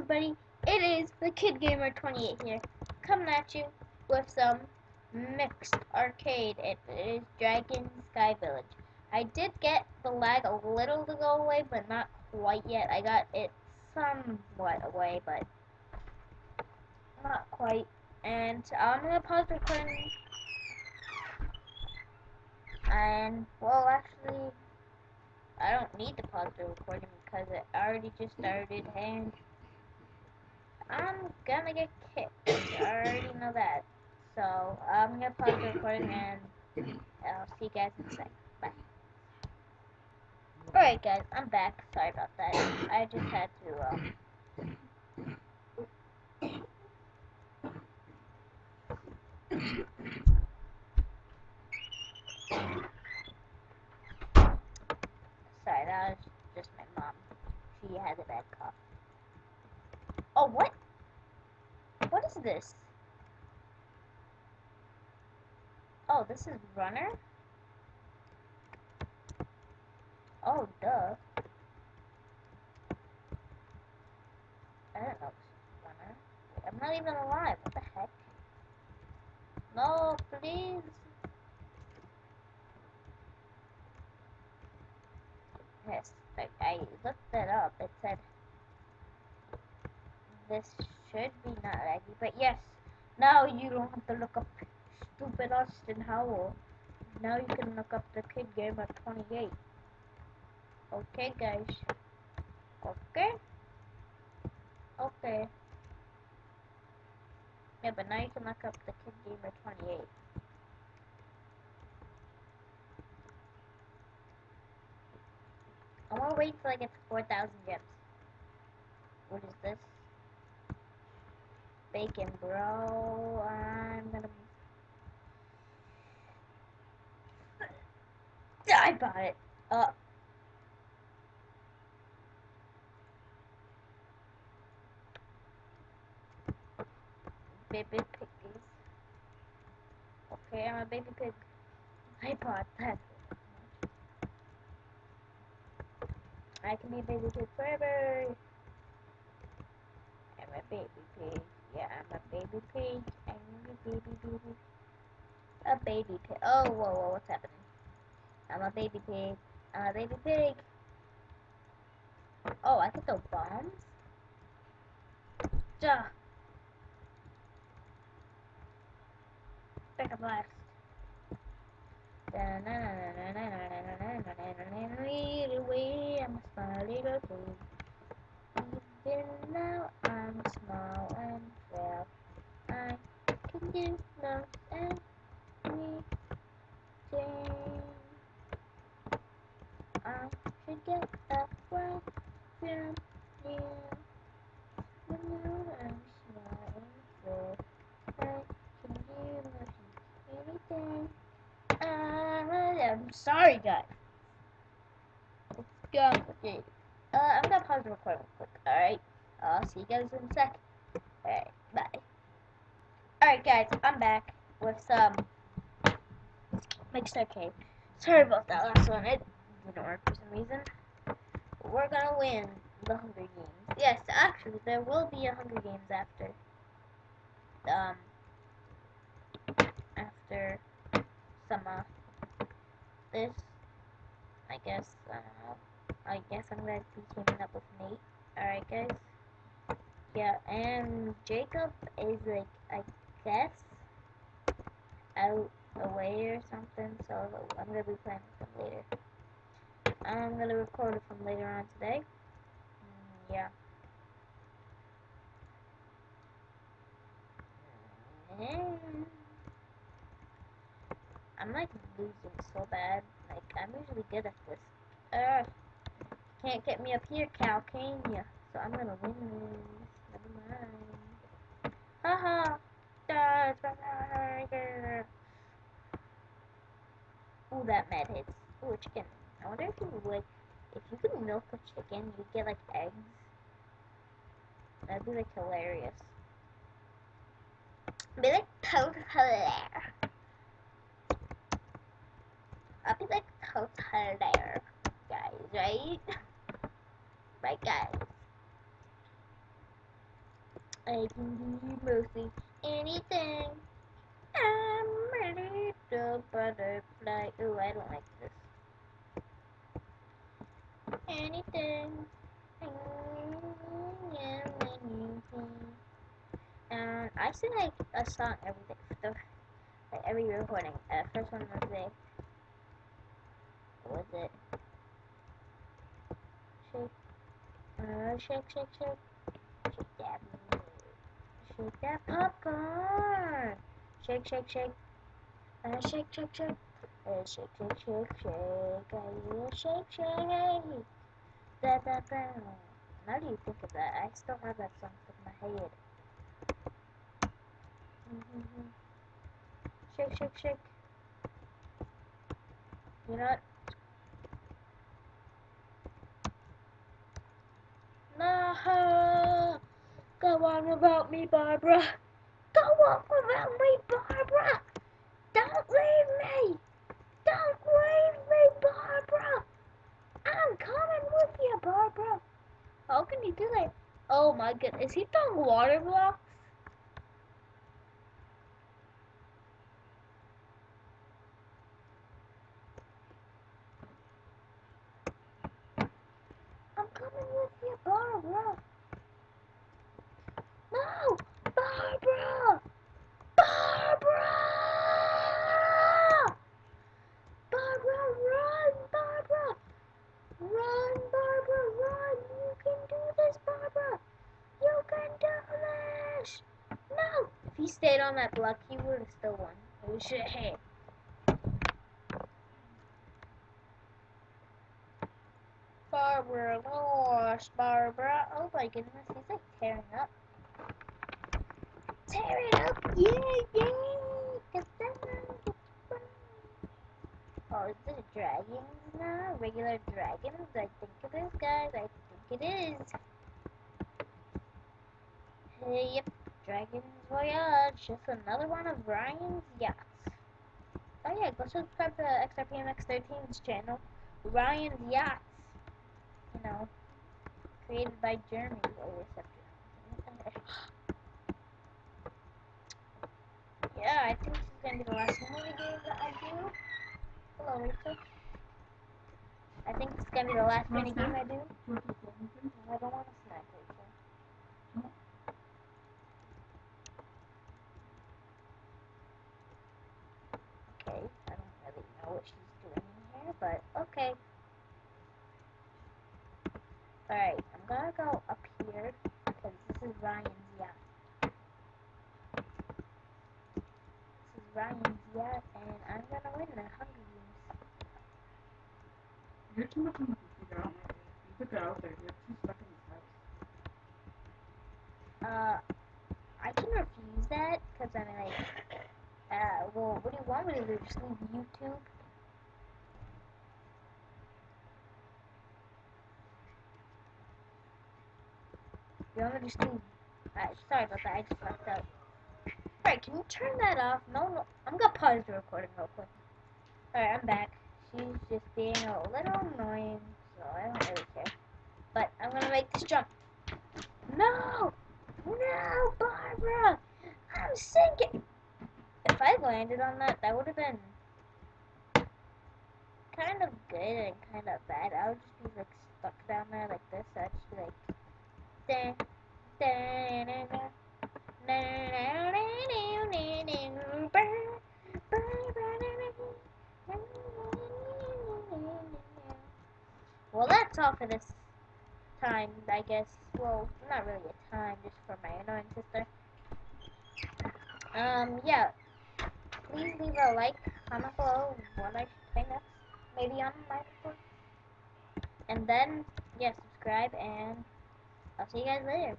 everybody, it is the Kid Gamer 28 here, coming at you with some mixed arcade. It is Dragon Sky Village. I did get the lag a little to go away, but not quite yet. I got it somewhat away, but not quite. And I'm gonna pause the recording. And well, actually, I don't need to pause the recording because it already just started, and I'm gonna get kicked. I already know that. So I'm gonna pause the recording and I'll see you guys in a sec. Bye. Alright guys, I'm back. Sorry about that. I just had to sorry, that was just my mom. She has a bad cough. Oh, what? What is this? Oh, this is Runner? Oh, duh. I don't know this is Runner. I'm not even alive. What the heck? No, please. Yes, I looked it up. It said this should be not laggy, but yes. Now you don't have to look up stupid Austin Howell. Now you can look up the Kid Gamer 28. Okay, guys. Okay? Okay. Yeah, but now you can look up the Kid Gamer 28. I want to wait till I get to 4,000 gems. What is this? Bacon, bro. I'm gonna... I bought it. Baby piggies. Okay, I'm a baby pig. I bought that. I can be a baby pig forever. I'm a baby pig. Yeah, I'm a baby pig. I'm a baby. A baby pig. Oh, whoa, what's happening? I'm a baby pig. I'm a baby pig. Oh, I can throw bombs? Duh. Pick a blast. Lead away, I'm a small little pig. Even now I'm small and frail. I can do most anything. I should get a word from you. When you are small and frail, I can do most anything. I'm sorry, guys. It's complicated. I'm gonna pause the recording real quick. Alright. I'll see you guys in a sec. Alright, bye. Alright, guys, I'm back with some mixed arcade. Sorry about that last one. It didn't work for some reason. We're gonna win the Hunger Games. Yes, actually, there will be a Hunger Games after. After some, this. I guess, I don't know. I guess I'm gonna be teaming up with Nate. Alright, guys. Yeah, and Jacob is, like, I guess, out away or something, so I'm gonna be playing with him later. I'm gonna record it from later on today. Yeah. I'm like losing so bad. Like, I'm usually good at this. Can't get me up here, Cal, can ya? So I'm gonna win this. Never mind. Haha. That's right. Ooh, that med hits. Ooh, a chicken. I wonder if you would, if you could milk a chicken, you'd get like eggs. That'd be like hilarious. Be like total hilarious. I'll be like total hilarious, guys, right? Right, guys. I can do mostly anything. I'm ready to butterfly. Ooh, I don't like this. Anything. I sing like a song every day, like every recording. First one was the, what was it? Shake, shake, shake, shake that, shake that popcorn. Shake, shake, shake, shake, shake, shake, shake, shake, shake, shake, shake. Da da da. Now do you think of that? I still have that song stuck in my head. Shake, shake, shake. You know what? No! Go on about me, Barbara. Go on about me, Barbara. Don't leave me. Don't leave me, Barbara. I'm coming with you, Barbara. How can you do that? Oh my goodness. Is he throwing water blocks? I'm coming with you, Barbara. No! Barbara! Barbara! Barbara, run! Barbara! Run, Barbara, run! You can do this, Barbara! You can do this! No! If he stayed on that block, he would have still won. We should have. Barbara lost, Barbara. Oh my goodness, he's like tearing up. Tear it up! Yeah, yeah! Oh, is this dragons now? Regular dragons? I think it is, guys. I think it is. Hey, yep. Dragons Voyage. Just another one of Ryan's yachts. Oh yeah, go subscribe to XRPMX13's channel. Ryan's Yachts. You know, created by Jeremy. Yeah, I think this is gonna be the last mini game that I do. Hello, Rachel. I think it's gonna be the last mini game I do. I don't want to snack, Rachel. Okay, I don't really know what she's doing in here, but okay. Alright, I'm gonna go up here, because this is Ryan's yacht. This is Ryan's yacht, and I'm gonna win the Hunger Games. You're too much on the computer. I don't like it. You took it out there. You're too stuck in this house. I can refuse that, because I'm like, well, what do you want me to do? Just leave YouTube? You want me to just leave? Sorry about that, I just left out. Alright, can you turn that off? No, I'm gonna pause the recording real quick. Alright, I'm back. She's just being a little annoying, so I don't really care. But I'm gonna make this jump. No! No, Barbara! I'm sinking! If I landed on that, that would have been kind of good and kind of bad. I would just be like stuck down there like this. I'd just be like, da, da, da, da. Well, that's all for this time, I guess. Well, not really a time, just for my annoying sister. Yeah. Please leave a like, comment below what I should play next. Maybe on Minecraft. And then, yeah, subscribe, and I'll see you guys later.